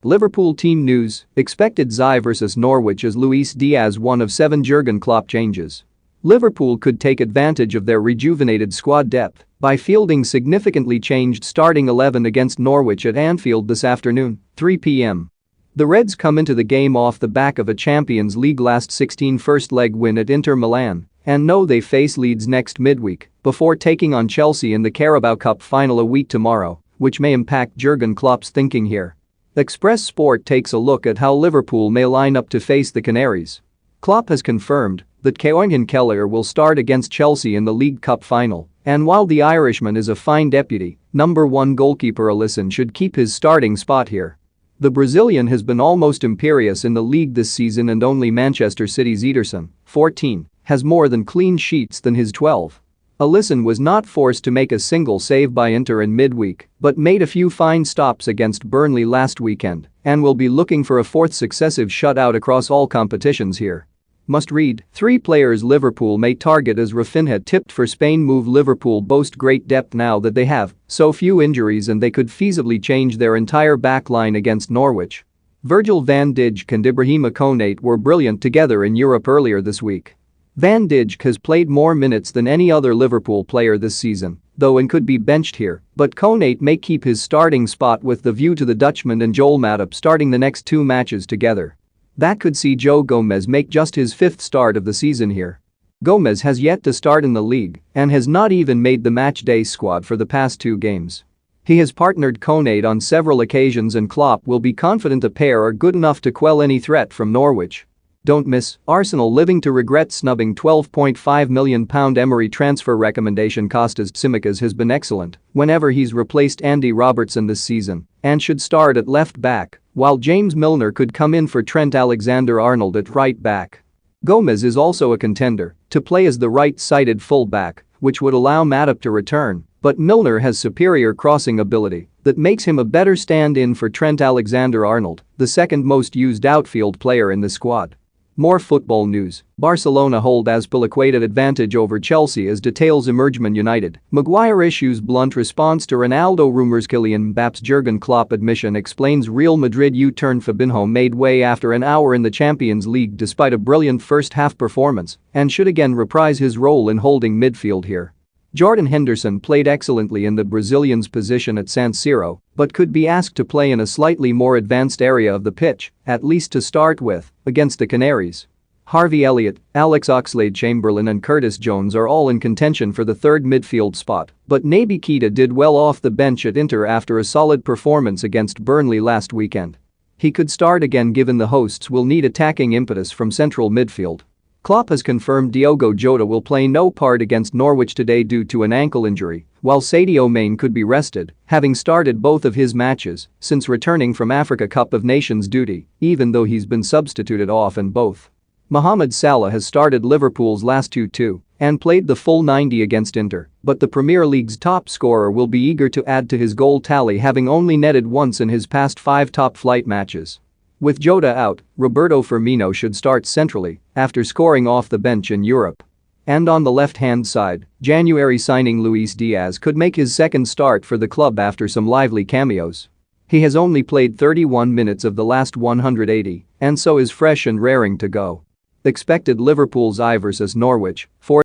Liverpool team news, expected Xi vs Norwich as Luis Diaz one of 7 Jurgen Klopp changes. Liverpool could take advantage of their rejuvenated squad depth by fielding significantly changed starting 11 against Norwich at Anfield this afternoon, 3 p.m. The Reds come into the game off the back of a Champions League last 16 first-leg win at Inter Milan and know they face Leeds next midweek before taking on Chelsea in the Carabao Cup final a week tomorrow, which may impact Jurgen Klopp's thinking here. Express Sport takes a look at how Liverpool may line up to face the Canaries. Klopp has confirmed that Jurgen Klopp will start against Chelsea in the League Cup final, and while the Irishman is a fine deputy, number 1 goalkeeper Alisson should keep his starting spot here. The Brazilian has been almost imperious in the league this season and only Manchester City's Ederson, 14, has more than clean sheets than his 12. Alisson was not forced to make a single save by Inter in midweek but made a few fine stops against Burnley last weekend and will be looking for a 4th successive shutout across all competitions here. Must read, 3 players Liverpool may target as Rafinha tipped for Spain move. Liverpool boast great depth now that they have so few injuries and they could feasibly change their entire backline against Norwich. Virgil van Dijk and Ibrahima Konate were brilliant together in Europe earlier this week. Van Dijk has played more minutes than any other Liverpool player this season, though and could be benched here, but Konate may keep his starting spot with the view to the Dutchman and Joel Matip starting the next 2 matches together. That could see Joe Gomez make just his 5th start of the season here. Gomez has yet to start in the league and has not even made the matchday squad for the past 2 games. He has partnered Konate on several occasions and Klopp will be confident the pair are good enough to quell any threat from Norwich. Don't miss, Arsenal living to regret snubbing £12.5 million Emery transfer recommendation. Kostas Tsimikas has been excellent whenever he's replaced Andy Robertson this season and should start at left back, while James Milner could come in for Trent Alexander-Arnold at right back. Gomez is also a contender to play as the right-sided full-back, which would allow Matip to return, but Milner has superior crossing ability that makes him a better stand-in for Trent Alexander-Arnold, the second most used outfield player in the squad. More football news, Barcelona hold Azpilicueta advantage over Chelsea as details emerge. Man United, Maguire issues blunt response to Ronaldo rumors. Kylian Mbappe's Jurgen Klopp admission explains Real Madrid U-turn. Fabinho made way after an hour in the Champions League despite a brilliant first-half performance and should again reprise his role in holding midfield here. Jordan Henderson played excellently in the Brazilian's position at San Siro but could be asked to play in a slightly more advanced area of the pitch, at least to start with, against the Canaries. Harvey Elliott, Alex Oxlade-Chamberlain and Curtis Jones are all in contention for the 3rd midfield spot, but Naby Keita did well off the bench at Inter after a solid performance against Burnley last weekend. He could start again given the hosts will need attacking impetus from central midfield. Klopp has confirmed Diogo Jota will play no part against Norwich today due to an ankle injury, while Sadio Mane could be rested, having started both of his matches since returning from Africa Cup of Nations duty, even though he's been substituted off in both. Mohamed Salah has started Liverpool's last 2 and played the full 90 against Inter, but the Premier League's top scorer will be eager to add to his goal tally, having only netted once in his past 5 top-flight matches. With Jota out, Roberto Firmino should start centrally after scoring off the bench in Europe. And on the left-hand side, January signing Luis Diaz could make his 2nd start for the club after some lively cameos. He has only played 31 minutes of the last 180 and so is fresh and raring to go. Expected Liverpool's Xi vs Norwich, 4